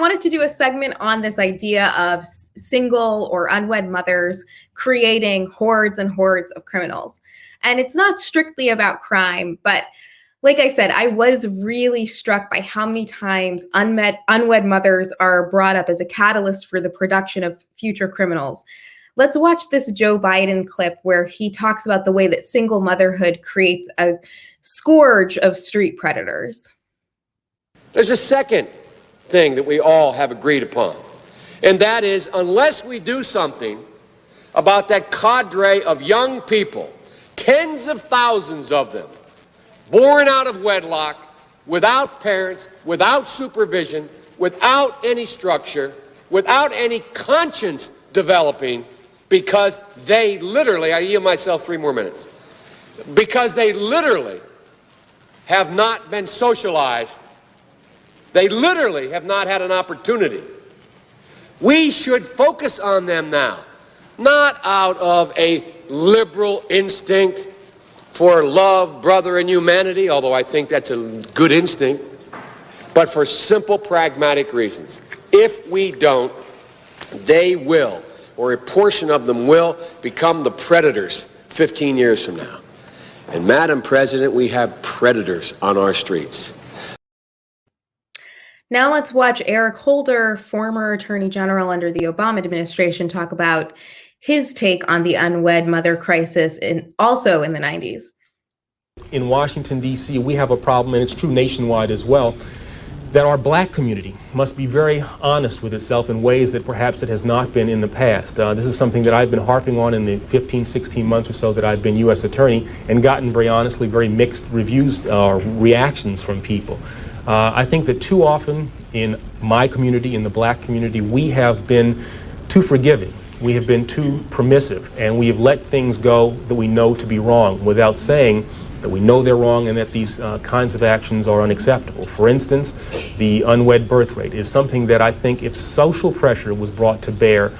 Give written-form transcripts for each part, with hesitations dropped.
wanted to do a segment on this idea of single or unwed mothers creating hordes and hordes of criminals. And it's not strictly about crime, but like I said, I was really struck by how many times unwed mothers are brought up as a catalyst for the production of future criminals. Let's watch this Joe Biden clip where he talks about the way that single motherhood creates a scourge of street predators. There's a second thing that we all have agreed upon, and that is unless we do something about that cadre of young people, tens of thousands of them, born out of wedlock, without parents, without supervision, without any structure, without any conscience developing, because they literally, I yield myself 3 more minutes, because they literally have not been socialized. They literally have not had an opportunity. We should focus on them now, not out of a liberal instinct for love, brother, and humanity, although I think that's a good instinct, but for simple, pragmatic reasons. If we don't, they will, or a portion of them will, become the predators 15 years from now. And Madam President, we have predators on our streets. Now let's watch Eric Holder, former Attorney General under the Obama administration, talk about his take on the unwed mother crisis also in the 90s. In Washington, D.C., we have a problem, and it's true nationwide as well, that our black community must be very honest with itself in ways that perhaps it has not been in the past. This is something that I've been harping on in the 15, 16 months or so that I've been U.S. Attorney, and gotten very honestly very mixed reviews or reactions from people. I think that too often in my community, in the black community, we have been too forgiving. We have been too permissive, and we have let things go that we know to be wrong without saying that we know they're wrong and that these kinds of actions are unacceptable. For instance, the unwed birth rate is something that I think if social pressure was brought to bear,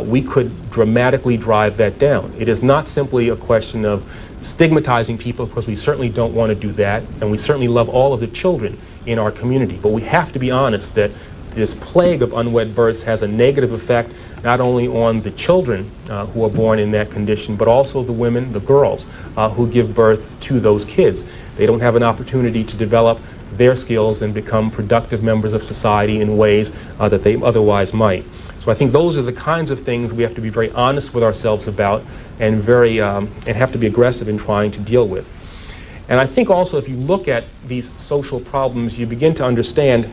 we could dramatically drive that down. It is not simply a question of stigmatizing people, because we certainly don't want to do that, and we certainly love all of the children in our community. But we have to be honest that this plague of unwed births has a negative effect not only on the children who are born in that condition, but also the women, the girls, who give birth to those kids. They don't have an opportunity to develop their skills and become productive members of society in ways that they otherwise might. So I think those are the kinds of things we have to be very honest with ourselves about, and have to be aggressive in trying to deal with. And I think also if you look at these social problems, you begin to understand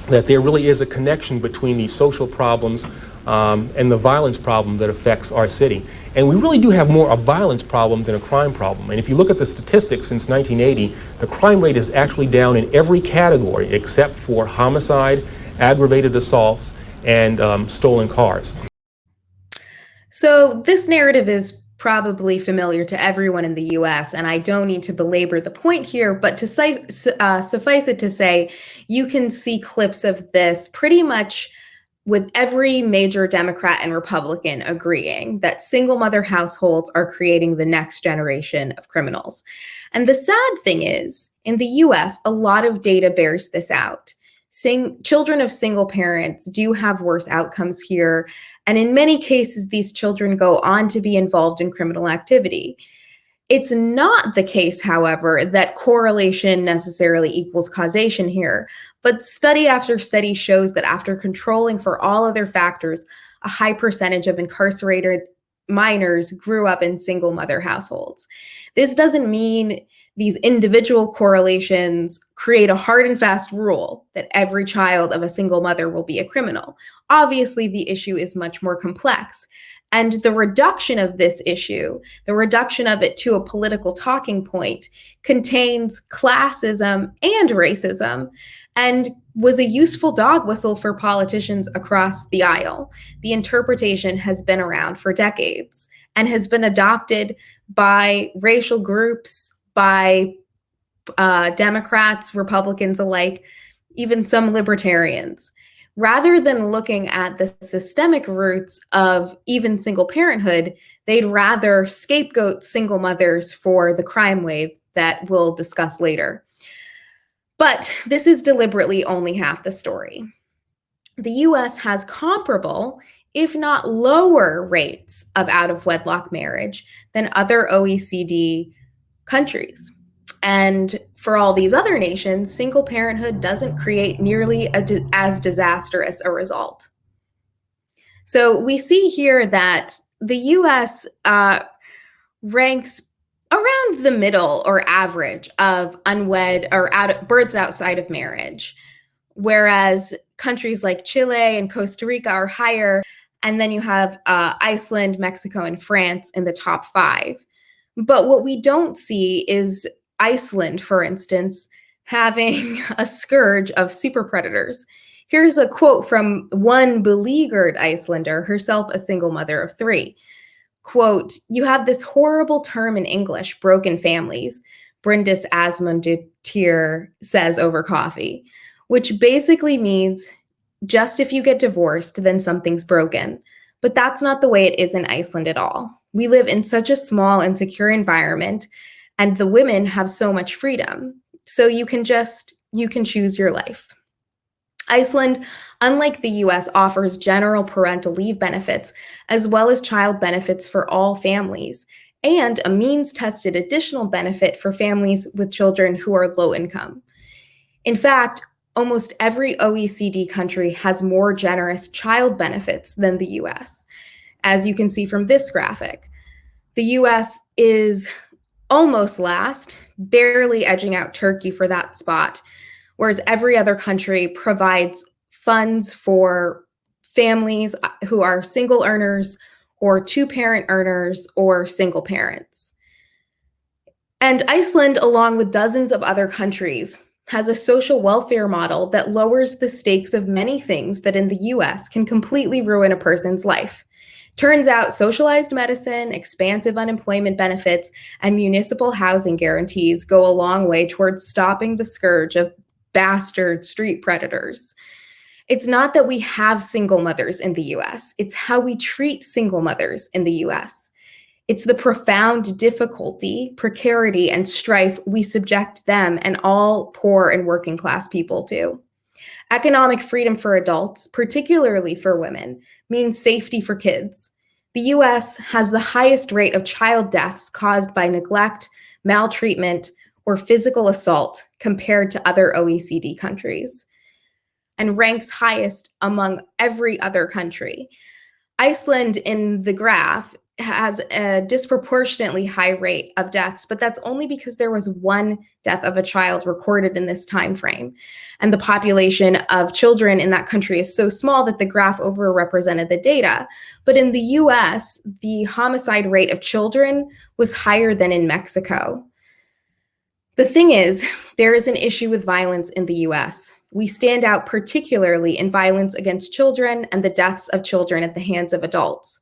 that there really is a connection between these social problems and the violence problem that affects our city. And we really do have more a violence problem than a crime problem. And if you look at the statistics since 1980, the crime rate is actually down in every category except for homicide, aggravated assaults, and stolen cars. So this narrative is probably familiar to everyone in the US, and I don't need to belabor the point here, but to suffice it to say, you can see clips of this pretty much with every major Democrat and Republican agreeing that single mother households are creating the next generation of criminals. And the sad thing is, in the US, a lot of data bears this out. Children of single parents do have worse outcomes here, and in many cases, these children go on to be involved in criminal activity. It's not the case, however, that correlation necessarily equals causation here, but study after study shows that after controlling for all other factors, a high percentage of incarcerated minors grew up in single mother households. This doesn't mean these individual correlations create a hard and fast rule that every child of a single mother will be a criminal. Obviously, the issue is much more complex. And the reduction of this issue, the reduction of it to a political talking point, contains classism and racism, and was a useful dog whistle for politicians across the aisle. The interpretation has been around for decades and has been adopted by racial groups, by Democrats, Republicans alike, even some libertarians. Rather than looking at the systemic roots of even single parenthood, they'd rather scapegoat single mothers for the crime wave that we'll discuss later. But this is deliberately only half the story. the US has comparable, if not lower, rates of out of wedlock marriage than other OECD countries. And for all these other nations, single parenthood doesn't create nearly as disastrous a result. So we see here that the US ranks around the middle or average of unwed or births outside of marriage, whereas countries like Chile and Costa Rica are higher. And then you have Iceland, Mexico, and France in the top 5. But what we don't see is Iceland, for instance, having a scourge of super predators. Here's a quote from one beleaguered Icelander, herself a single mother of 3. Quote, "You have this horrible term in English, broken families," Brindis Asmundur says over coffee, which basically means just if you get divorced, then something's broken. But that's not the way it is in Iceland at all. We live in such a small and secure environment, and the women have so much freedom. So you can choose your life. Iceland, unlike the US, offers general parental leave benefits, as well as child benefits for all families, and a means-tested additional benefit for families with children who are low income. In fact, almost every OECD country has more generous child benefits than the US. As you can see from this graphic, the US is almost last, barely edging out Turkey for that spot, whereas every other country provides funds for families who are single earners or two-parent earners or single parents. And Iceland, along with dozens of other countries, has a social welfare model that lowers the stakes of many things that in the US can completely ruin a person's life. Turns out socialized medicine, expansive unemployment benefits, and municipal housing guarantees go a long way towards stopping the scourge of bastard street predators. It's not that we have single mothers in the US, it's how we treat single mothers in the US. It's the profound difficulty, precarity, and strife we subject them and all poor and working class people to. Economic freedom for adults, particularly for women, means safety for kids. The US has the highest rate of child deaths caused by neglect, maltreatment, or physical assault compared to other OECD countries, and ranks highest among every other country. Iceland, in the graph, has a disproportionately high rate of deaths, but that's only because there was one death of a child recorded in this time frame. And the population of children in that country is so small that the graph overrepresented the data. But in the US, the homicide rate of children was higher than in Mexico. The thing is, there is an issue with violence in the US. We stand out particularly in violence against children and the deaths of children at the hands of adults.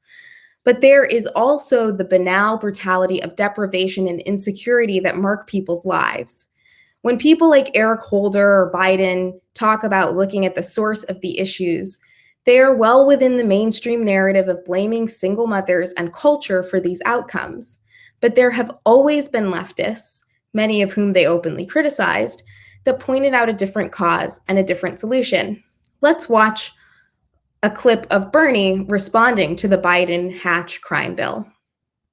But there is also the banal brutality of deprivation and insecurity that mark people's lives. When people like Eric Holder or Biden talk about looking at the source of the issues, they are well within the mainstream narrative of blaming single mothers and culture for these outcomes. But there have always been leftists, many of whom they openly criticized, that pointed out a different cause and a different solution. Let's watch a clip of Bernie responding to the Biden-Hatch crime bill.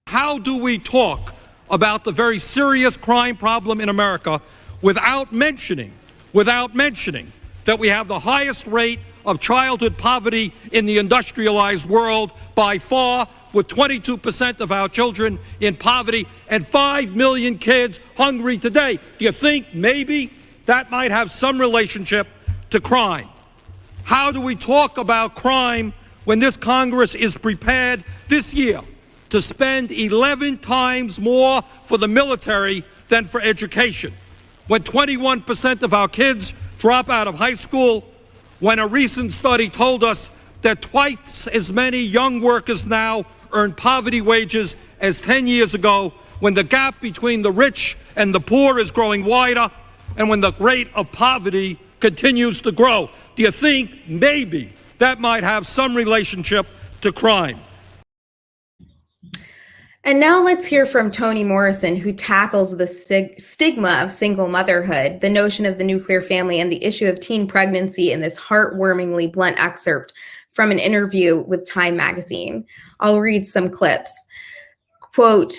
How do we talk about the very serious crime problem in America without mentioning that we have the highest rate of childhood poverty in the industrialized world by far, with 22% of our children in poverty and 5 million kids hungry today? Do you think maybe that might have some relationship to crime? How do we talk about crime when this Congress is prepared this year to spend 11 times more for the military than for education? When 21% of our kids drop out of high school, when a recent study told us that twice as many young workers now earn poverty wages as 10 years ago, when the gap between the rich and the poor is growing wider, and when the rate of poverty continues to grow. Do you think maybe that might have some relationship to crime? And now let's hear from Toni Morrison, who tackles the stigma of single motherhood, the notion of the nuclear family, and the issue of teen pregnancy in this heartwarmingly blunt excerpt from an interview with Time magazine. I'll read some clips. Quote,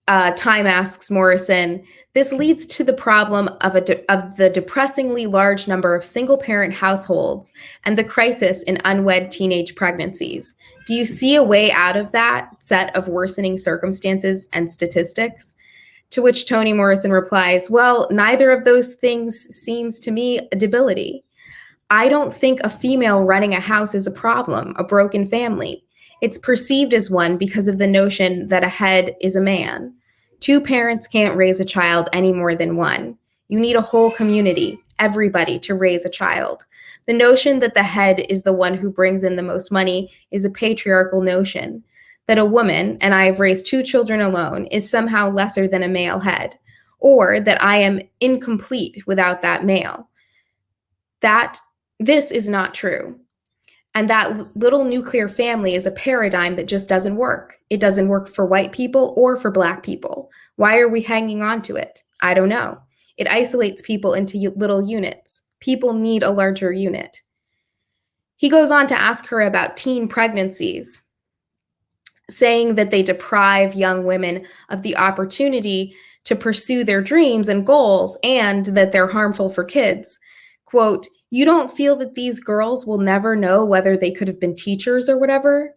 Time asks Morrison, this leads to the problem of the depressingly large number of single-parent households and the crisis in unwed teenage pregnancies. Do you see a way out of that set of worsening circumstances and statistics? To which Toni Morrison replies, well, neither of those things seems to me a debility. I don't think a female running a house is a problem, a broken family. It's perceived as one because of the notion that a head is a man. Two parents can't raise a child any more than one. You need a whole community, everybody, to raise a child. The notion that the head is the one who brings in the most money is a patriarchal notion. That a woman, and I have raised 2 children alone, is somehow lesser than a male head, or that I am incomplete without that male. This is not true. And that little nuclear family is a paradigm that just doesn't work. It doesn't work for white people or for Black people. Why are we hanging on to it? I don't know. It isolates people into little units. People need a larger unit. He goes on to ask her about teen pregnancies, saying that they deprive young women of the opportunity to pursue their dreams and goals, and that they're harmful for kids. Quote, you don't feel that these girls will never know whether they could have been teachers or whatever?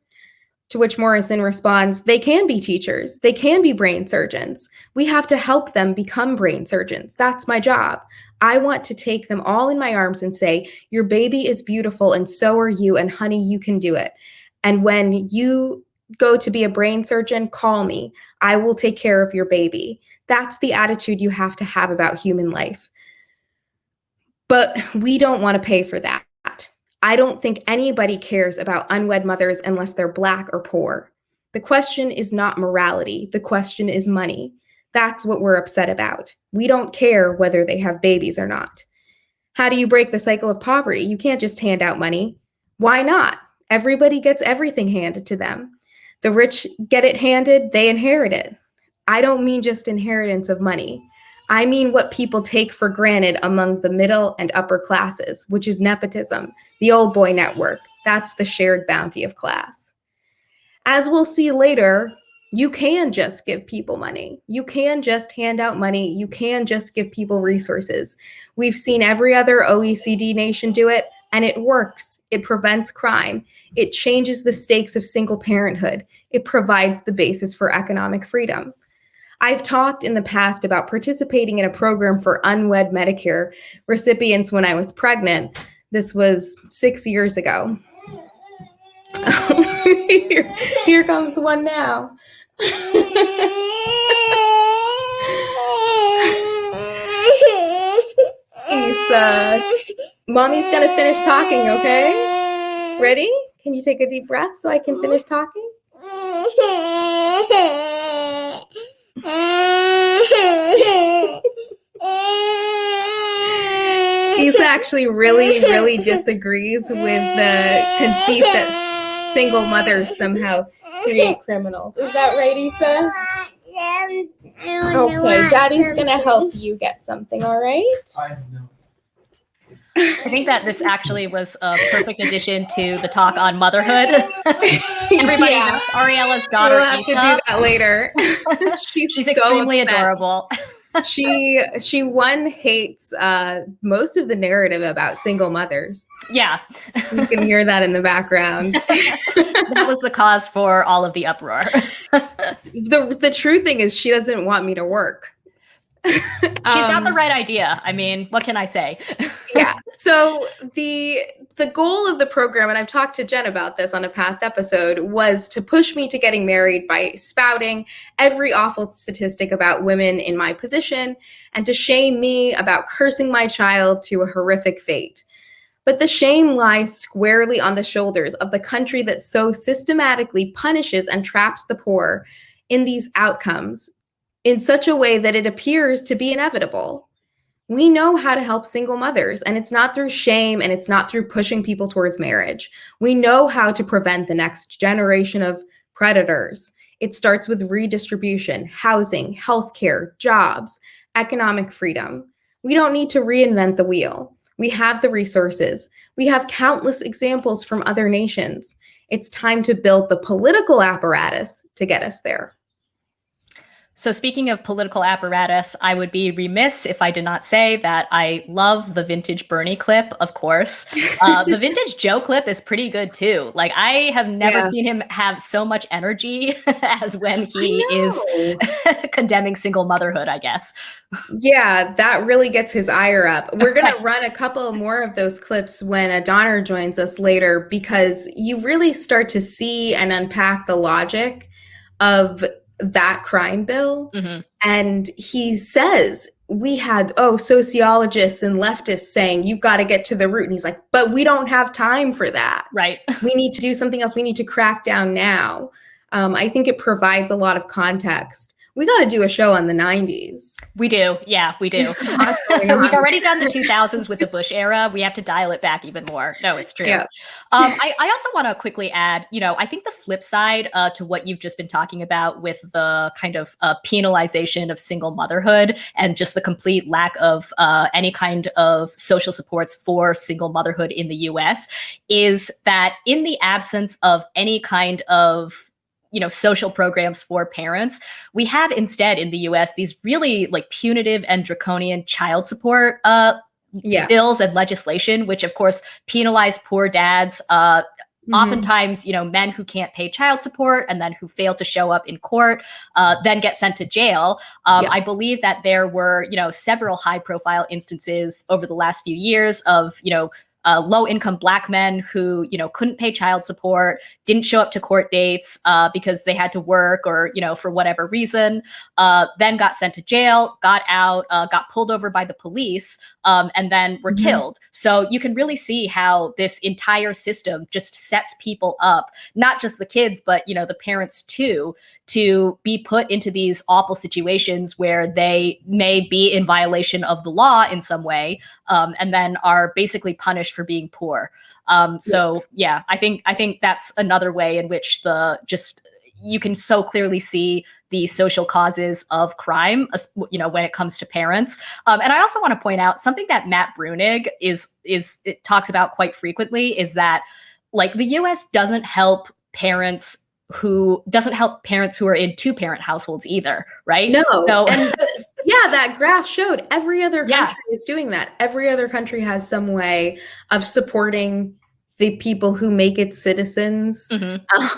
To which Morrison responds, they can be teachers. They can be brain surgeons. We have to help them become brain surgeons. That's my job. I want to take them all in my arms and say, your baby is beautiful and so are you, and honey, you can do it. And when you go to be a brain surgeon, call me. I will take care of your baby. That's the attitude you have to have about human life. But we don't want to pay for that. I don't think anybody cares about unwed mothers unless they're Black or poor. The question is not morality. The question is money. That's what we're upset about. We don't care whether they have babies or not. How do you break the cycle of poverty? You can't just hand out money. Why not? Everybody gets everything handed to them. The rich get it handed, they inherit it. I don't mean just inheritance of money. I mean what people take for granted among the middle and upper classes, which is nepotism, the old boy network. That's the shared bounty of class. As we'll see later, you can just give people money. You can just hand out money. You can just give people resources. We've seen every other OECD nation do it, and it works. It prevents crime. It changes the stakes of single parenthood. It provides the basis for economic freedom. I've talked in the past about participating in a program for unwed Medicare recipients when I was pregnant. This was 6 years ago. Here comes one now. Mommy's gonna finish talking, okay? Ready? Can you take a deep breath so I can finish talking? He actually really disagrees with the conceit that single mothers somehow create criminals. Is that right, Issa? Okay, Daddy's gonna help you get something, all right? I think that this actually was a perfect addition to the talk on motherhood. Everybody knows Ariella's daughter. We'll have to do that later. She's so extremely upset. Adorable. She hates most of the narrative about single mothers. Yeah. You can hear that in the background. That was the cause for all of the uproar. The true thing is she doesn't want me to work. She's got the right idea. I mean, what can I say? Yeah. So the goal of the program, and I've talked to Jen about this on a past episode, was to push me to getting married by spouting every awful statistic about women in my position and to shame me about cursing my child to a horrific fate. But the shame lies squarely on the shoulders of the country that so systematically punishes and traps the poor in these outcomes in such a way that it appears to be inevitable. We know how to help single mothers, and it's not through shame and it's not through pushing people towards marriage. We know how to prevent the next generation of predators. It starts with redistribution, housing, healthcare, jobs, economic freedom. We don't need to reinvent the wheel. We have the resources. We have countless examples from other nations. It's time to build the political apparatus to get us there. So speaking of political apparatus, I would be remiss if I did not say that I love the vintage Bernie clip, of course. The vintage Joe clip is pretty good too. Like, I have never seen him have so much energy as when he is condemning single motherhood, I guess. Yeah, that really gets his ire up. We're going to run a couple more of those clips when Donner joins us later, because you really start to see and unpack the logic of that crime bill. And he says, we had, sociologists and leftists saying, you've got to get to the root. And he's like, but we don't have time for that. Right. We need to do something else. We need to crack down now. I think it provides a lot of context. We got to do a show on the 90s. We do. Yeah, we do. We've already done the 2000s with the Bush era. We have to dial it back even more. No, it's true. Yeah. I also want to quickly add, I think the flip side to what you've just been talking about with the kind of penalization of single motherhood and just the complete lack of any kind of social supports for single motherhood in the US is that in the absence of any kind of social programs for parents, we have instead in the US these really like punitive and draconian child support bills and legislation, which of course penalize poor dads. Oftentimes, men who can't pay child support and then who fail to show up in court, then get sent to jail. I believe that there were, several high-profile instances over the last few years of, low-income Black men who, couldn't pay child support, didn't show up to court dates because they had to work or, for whatever reason, then got sent to jail, got out, got pulled over by the police, and then were killed. So you can really see how this entire system just sets people up, not just the kids, but, the parents too, to be put into these awful situations where they may be in violation of the law in some way, and then are basically punished for being poor. I think that's another way in which you can so clearly see the social causes of crime, when it comes to parents. And I also want to point out something that Matt Brunig it talks about quite frequently is that like the US doesn't help parents who are in two-parent households either, right? No. So, and that graph showed every other country is doing that. Every other country has some way of supporting the people who make it citizens,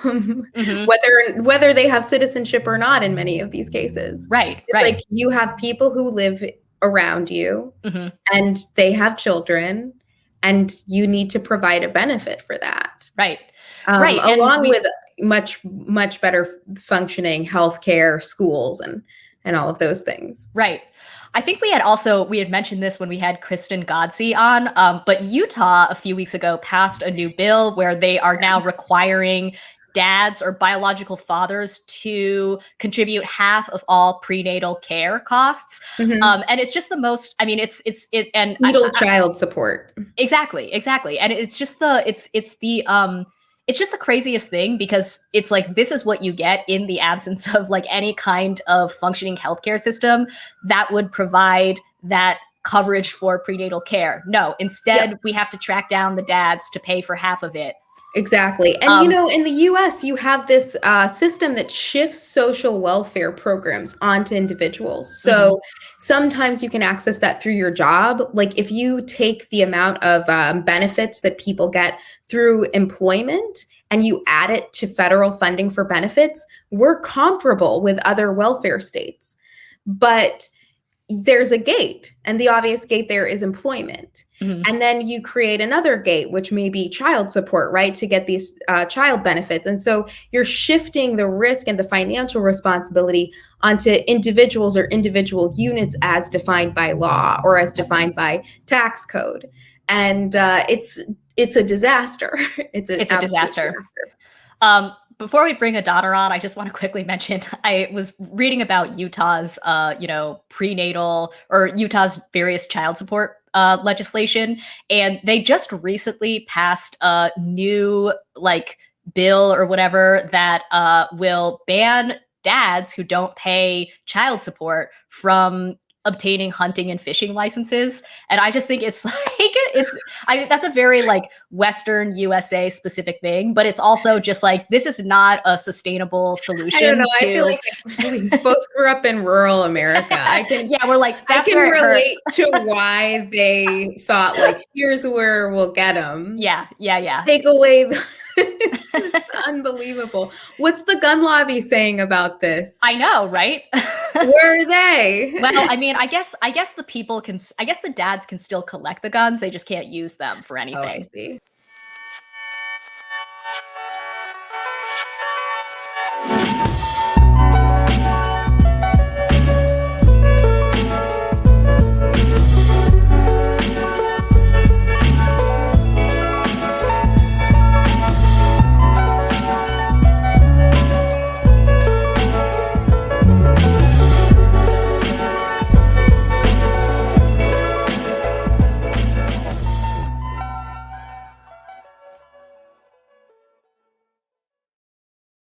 whether they have citizenship or not in many of these cases. Right. Like you have people who live around you and they have children and you need to provide a benefit for that. Right. Along with much better functioning healthcare, schools, and all of those things. Right. I think we had mentioned this when we had Kristen Godsey on, but Utah a few weeks ago passed a new bill where they are now requiring dads or biological fathers to contribute half of all prenatal care costs. And it's just the most, needle child support. Exactly. And it's just the craziest thing because it's like, this is what you get in the absence of like any kind of functioning healthcare system that would provide that coverage for prenatal care. No, instead we have to track down the dads to pay for half of it. Exactly. And, in the US, you have this system that shifts social welfare programs onto individuals. So sometimes you can access that through your job. Like if you take the amount of benefits that people get through employment and you add it to federal funding for benefits, we're comparable with other welfare states. But there's a gate, and the obvious gate there is employment. And then you create another gate, which may be child support, right, to get these child benefits. And so you're shifting the risk and the financial responsibility onto individuals or individual units as defined by law or as defined by tax code. And it's a disaster. It's a disaster. Before we bring a daughter on, I just want to quickly mention, I was reading about Utah's, prenatal or Utah's various child support legislation, and they just recently passed a new bill or whatever that will ban dads who don't pay child support from obtaining hunting and fishing licenses. And I just think it's like, that's a very like Western USA specific thing, but it's also just like, this is not a sustainable solution. I don't know. I feel like we both grew up in rural America. I can, we're like, I can relate to why they thought like, here's where we'll get them. Yeah. Take away it's unbelievable. What's the gun lobby saying about this? I know, right? Where are they? Well, I mean, I guess the dads can still collect the guns. They just can't use them for anything. Oh, I see.